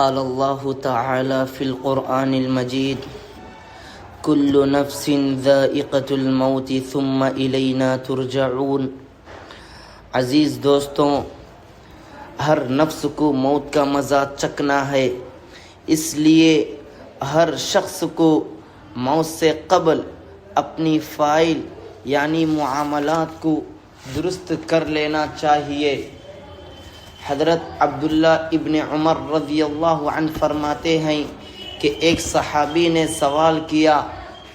قال الله تعالى في القرآن المجيد كل نفس ذائقة الموت ثم إلينا ترجعون۔ عزیز دوستوں، ہر نفس کو موت کا مزہ چکھنا ہے، اس لیے ہر شخص کو موت سے قبل اپنی فائل یعنی معاملات کو درست کر لینا چاہیے۔ حضرت عبداللہ ابن عمر رضی اللہ عنہ فرماتے ہیں کہ ایک صحابی نے سوال کیا،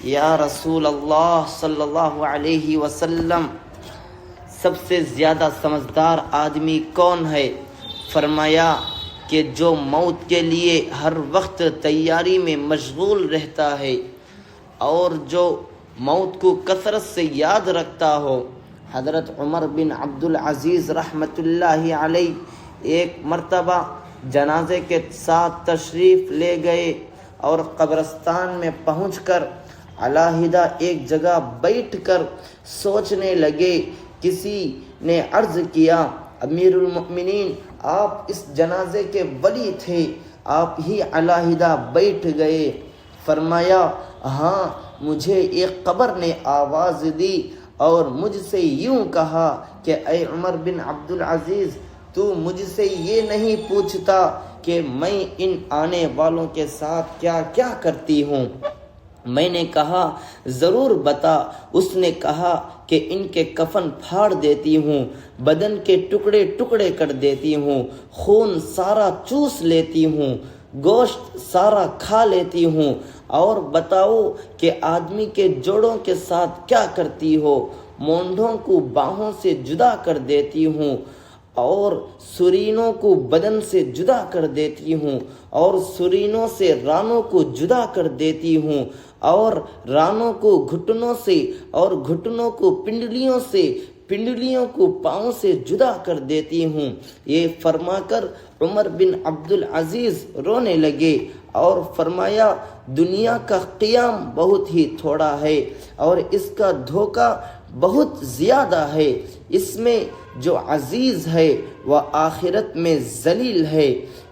یا رسول اللہ صلی اللہ علیہ وسلم، سب سے زیادہ سمجھدار آدمی کون ہے؟ فرمایا کہ جو موت کے لیے ہر وقت تیاری میں مشغول رہتا ہے اور جو موت کو کثرت سے یاد رکھتا ہو۔ حضرت عمر بن عبدالعزیز رحمۃ اللہ علیہ ایک مرتبہ جنازے کے ساتھ تشریف لے گئے اور قبرستان میں پہنچ کر علیحدہ ایک جگہ بیٹھ کر سوچنے لگے۔ کسی نے عرض کیا، امیر المؤمنین، آپ اس جنازے کے ولی تھے، آپ ہی علیحدہ بیٹھ گئے۔ فرمایا، ہاں، مجھے ایک قبر نے آواز دی اور مجھ سے یوں کہا کہ اے عمر بن عبدالعزیز، تو مجھ سے یہ نہیں پوچھتا کہ میں ان آنے والوں کے ساتھ کیا کیا کرتی ہوں؟ میں نے کہا، ضرور بتا۔ اس نے کہا کہ ان کے کفن پھاڑ دیتی ہوں، بدن کے ٹکڑے ٹکڑے کر دیتی ہوں، خون سارا چوس لیتی ہوں، گوشت سارا کھا لیتی ہوں، اور بتاؤ کہ آدمی کے جوڑوں کے ساتھ کیا کرتی ہو؟ مونڈھوں کو باہوں سے جدا کر دیتی ہوں اور سرینوں کو بدن سے جدا کر دیتی ہوں، اور سرینوں سے رانوں کو جدا کر دیتی ہوں، اور رانوں کو گھٹنوں سے اور گھٹنوں کو پنڈلیوں سے، پنڈلیوں کو پاؤں سے جدا کر دیتی ہوں۔ یہ فرما کر عمر بن عبدالعزیز رونے لگے اور فرمایا، دنیا کا قیام بہت ہی تھوڑا ہے اور اس کا دھوکہ بہت زیادہ ہے۔ اس میں جو عزیز ہے وہ آخرت میں ذلیل ہے،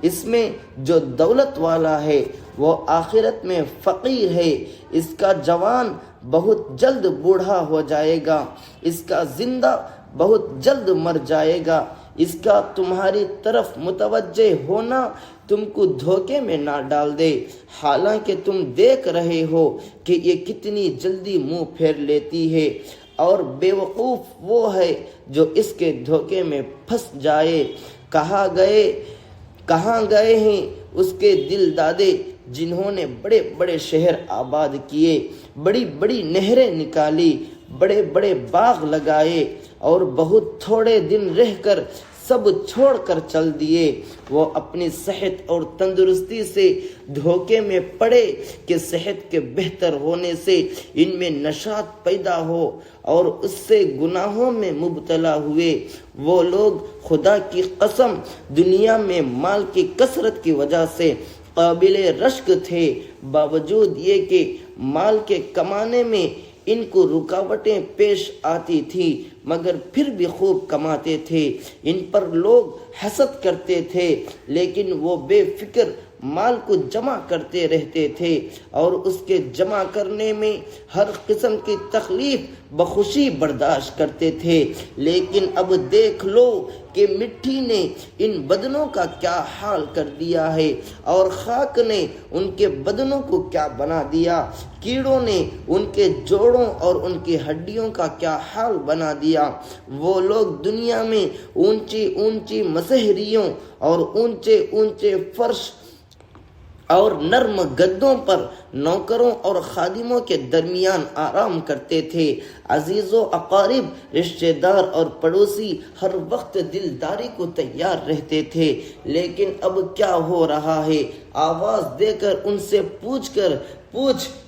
اس میں جو دولت والا ہے وہ آخرت میں فقیر ہے۔ اس کا جوان بہت جلد بوڑھا ہو جائے گا، اس کا زندہ بہت جلد مر جائے گا۔ اس کا تمہاری طرف متوجہ ہونا تم کو دھوکے میں نہ ڈال دے، حالانکہ تم دیکھ رہے ہو کہ یہ کتنی جلدی منہ پھیر لیتی ہے، اور بے وقوف وہ ہے جو اس کے دھوکے میں پھنس جائے۔ کہاں گئے ہیں اس کے دل دادے جنہوں نے بڑے بڑے شہر آباد کیے، بڑی بڑی نہریں نکالی، بڑے بڑے باغ لگائے، اور بہت تھوڑے دن رہ کر سب چھوڑ کر چل دیے؟ وہ اپنی صحت اور تندرستی سے دھوکے میں پڑے کہ صحت کے بہتر ہونے سے ان میں نشاط پیدا ہو اور اس سے گناہوں میں مبتلا ہوئے۔ وہ لوگ خدا کی قسم دنیا میں مال کی کثرت کی وجہ سے قابل رشک تھے، باوجود یہ کہ مال کے کمانے میں ان کو رکاوٹیں پیش آتی تھی، مگر پھر بھی خوب کماتے تھے۔ ان پر لوگ حسد کرتے تھے، لیکن وہ بے فکر مال کو جمع کرتے رہتے تھے اور اس کے جمع کرنے میں ہر قسم کی تکلیف بخوشی برداشت کرتے تھے۔ لیکن اب دیکھ لو کہ مٹی نے ان بدنوں کا کیا حال کر دیا ہے، اور خاک نے ان کے بدنوں کو کیا بنا دیا، کیڑوں نے ان کے جوڑوں اور ان کی ہڈیوں کا کیا حال بنا دیا۔ وہ لوگ دنیا میں اونچی اونچی مسہریوں اور اونچے اونچے فرش اور نرم گدوں پر نوکروں اور خادموں کے درمیان آرام کرتے تھے۔ عزیز و اقارب، رشتہ دار اور پڑوسی ہر وقت دلداری کو تیار رہتے تھے، لیکن اب کیا ہو رہا ہے؟ آواز دے کر ان سے پوچھ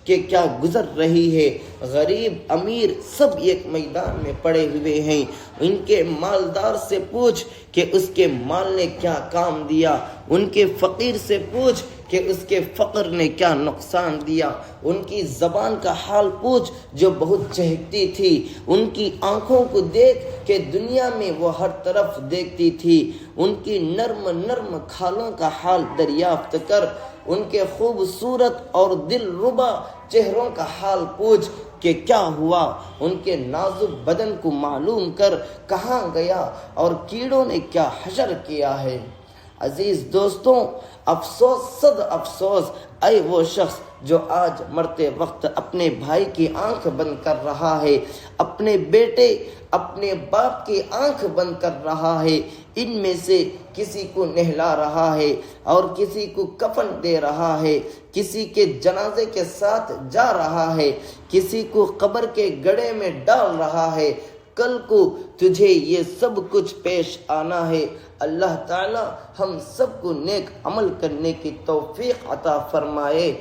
کہ کیا گزر رہی ہے۔ غریب امیر سب ایک میدان میں پڑے ہوئے ہیں۔ ان کے مالدار سے پوچھ کہ اس کے مال نے کیا کام دیا۔ ان کے فقیر سے پوچھ کہ اس کے فقر نے کیا نقصان دیا، ان کی زبان کا حال پوچھ جو بہت چہکتی تھی، ان کی آنکھوں کو دیکھ کہ دنیا میں وہ ہر طرف دیکھتی تھی، ان کی نرم نرم کھالوں کا حال دریافت کر، ان کے خوبصورت اور دل ربا چہروں کا حال پوچھ کہ کیا ہوا، ان کے نازک بدن کو معلوم کر کہاں گیا اور کیڑوں نے کیا حشر کیا ہے۔ عزیز دوستوں، افسوس صد افسوس اے وہ شخص جو آج مرتے وقت اپنے بھائی کی آنکھ بند کر رہا ہے، اپنے بیٹے اپنے باپ کی آنکھ بند کر رہا ہے، ان میں سے کسی کو نہلا رہا ہے اور کسی کو کفن دے رہا ہے، کسی کے جنازے کے ساتھ جا رہا ہے، کسی کو قبر کے گڑھے میں ڈال رہا ہے۔ کل کو تجھے یہ سب کچھ پیش آنا ہے۔ اللہ تعالی ہم سب کو نیک عمل کرنے کی توفیق عطا فرمائے۔